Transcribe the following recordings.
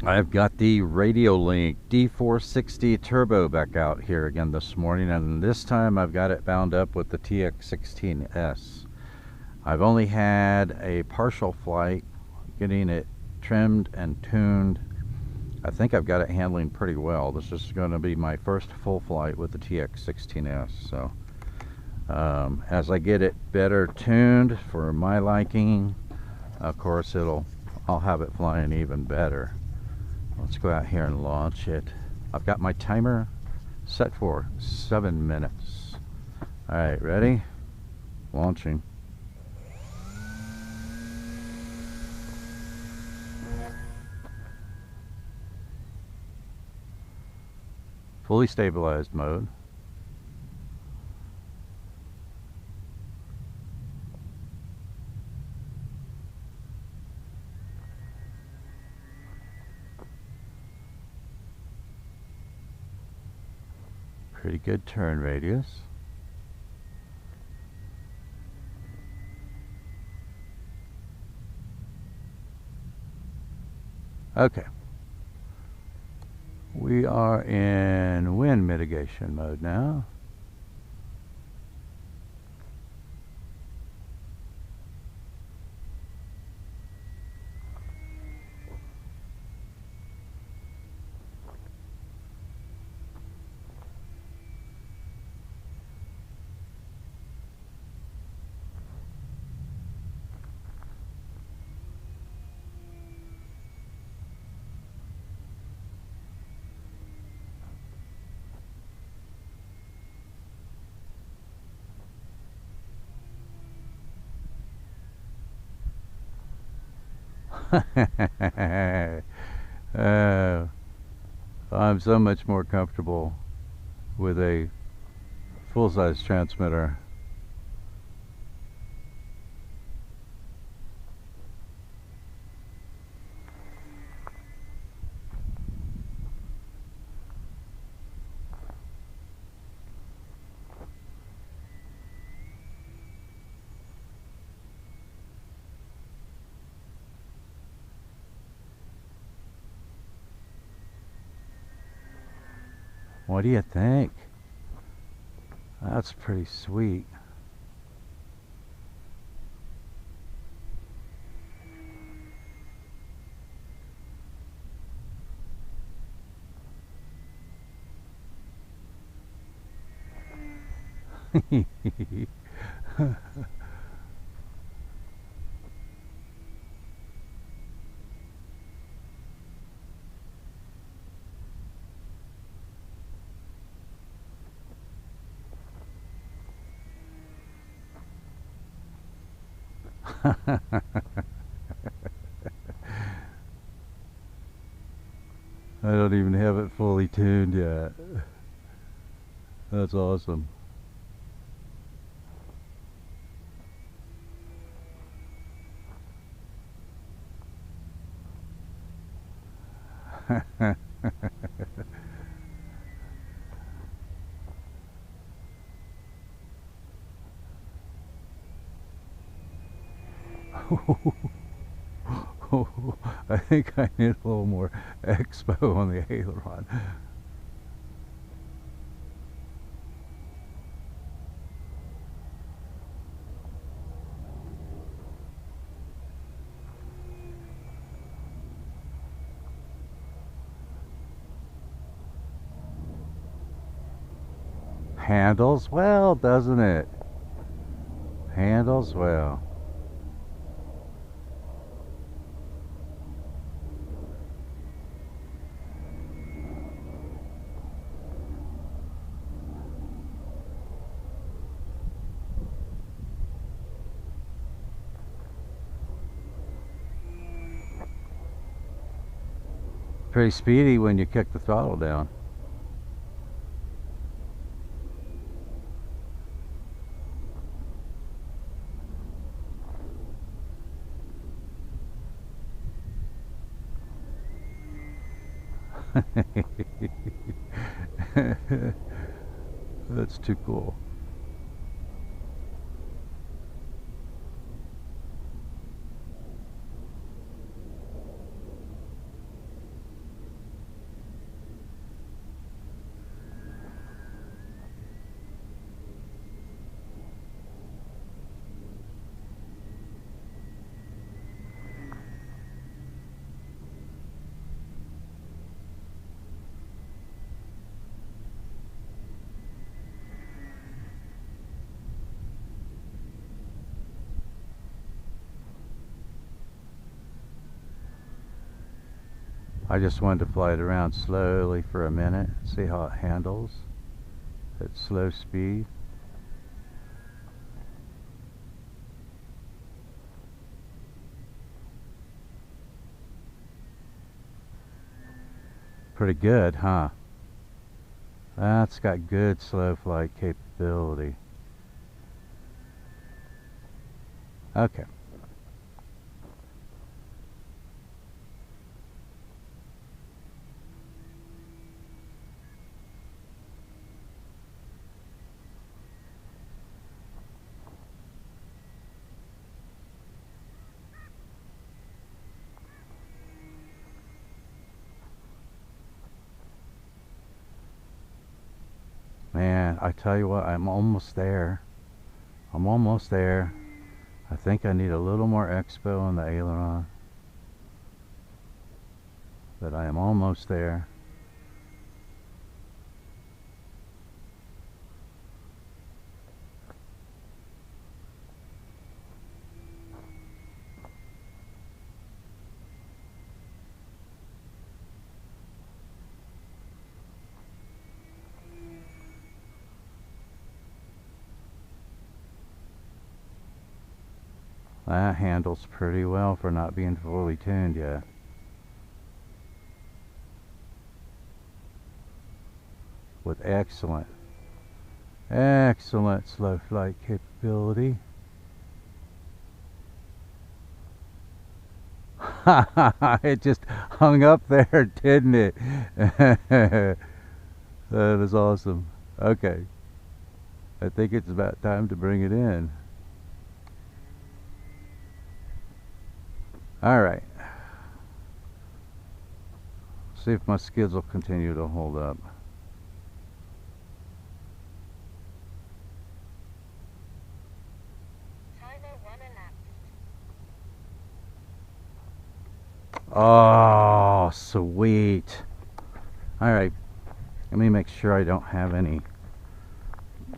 I've got the Radiolink D460 Turbot back out here again this morning, and this time I've got it bound up with the TX16S. I've only had a partial flight getting it trimmed and tuned. I think I've got it handling pretty well. This is going to be my first full flight with the TX16S. So as I get it better tuned for my liking, of course I'll have it flying even better. Let's go out here and launch it. I've got my timer set for 7 minutes. Alright, ready? Launching. Fully stabilized mode. Pretty good turn radius. Okay. We are in wind mitigation mode now. I'm so much more comfortable with a full-size transmitter. What do you think? That's pretty sweet. I don't even have it fully tuned yet. That's awesome. I think I need a little more expo on the aileron. Handles well, doesn't it? Handles well. Pretty speedy when you kick the throttle down. That's too cool. I just wanted to fly it around slowly for a minute, see how it handles at slow speed. Pretty good, huh? That's got good slow flight capability. Okay. Man, I tell you what, I'm almost there. I'm almost there. I think I need a little more expo on the aileron. But I am almost there. That handles pretty well for not being fully tuned yet. With excellent slow flight capability. It just hung up there, didn't it? That is awesome. Okay. I think it's about time to bring it in. Alright. See if my skids will continue to hold up. Oh, sweet. Alright. Let me make sure I don't have any.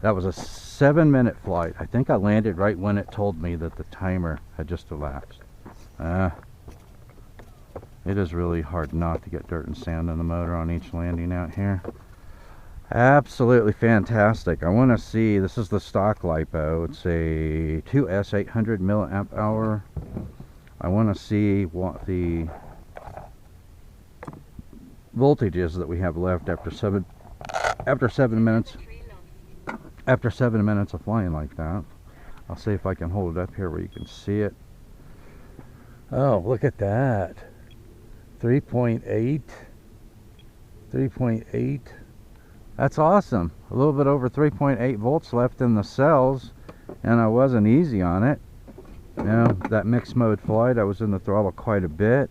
That was a 7-minute flight. I think I landed right when it told me that the timer had just elapsed. It is really hard not to get dirt and sand in the motor on each landing out here. Absolutely fantastic. I want to see, this is the stock LiPo. It's a 2S 800 milliamp hour. I want to see what the voltage is that we have left after 7 minutes. After 7 minutes of flying like that. I'll see if I can hold it up here where you can see it. Oh, look at that. 3.8. That's awesome. A little bit over 3.8 volts left in the cells, and I wasn't easy on it. You know, that mixed mode flight, I was in the throttle quite a bit.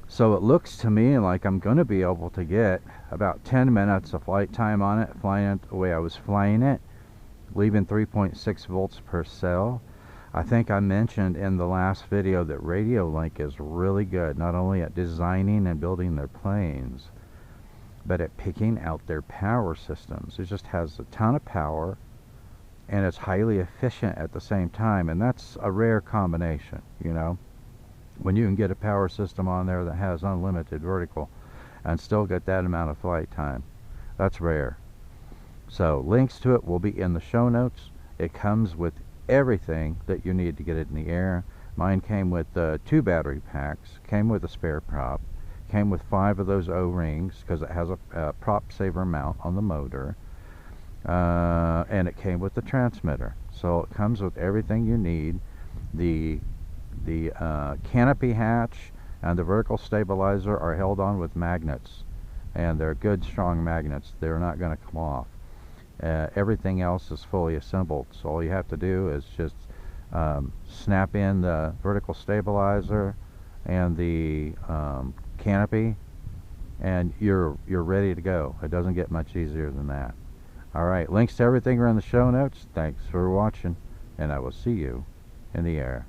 So it looks to me like I'm going to be able to get about 10 minutes of flight time on it, flying it the way I was flying it, leaving 3.6 volts per cell. I think I mentioned in the last video that Radiolink is really good, not only at designing and building their planes, but at picking out their power systems. It just has a ton of power, and it's highly efficient at the same time, and that's a rare combination, you know. When you can get a power system on there that has unlimited vertical and still get that amount of flight time, that's rare. So links to it will be in the show notes. It comes with everything that you need to get it in the air. Mine came with 2 battery packs, came with a spare prop, came with 5 of those O-rings because it has a prop saver mount on the motor, and it came with the transmitter. So it comes with everything you need. The canopy hatch and the vertical stabilizer are held on with magnets, and they're good strong magnets. They're not going to come off. Everything else is fully assembled, so all you have to do is just snap in the vertical stabilizer and the canopy, and you're ready to go. It doesn't get much easier than that. Alright, links to everything are in the show notes. Thanks for watching, and I will see you in the air.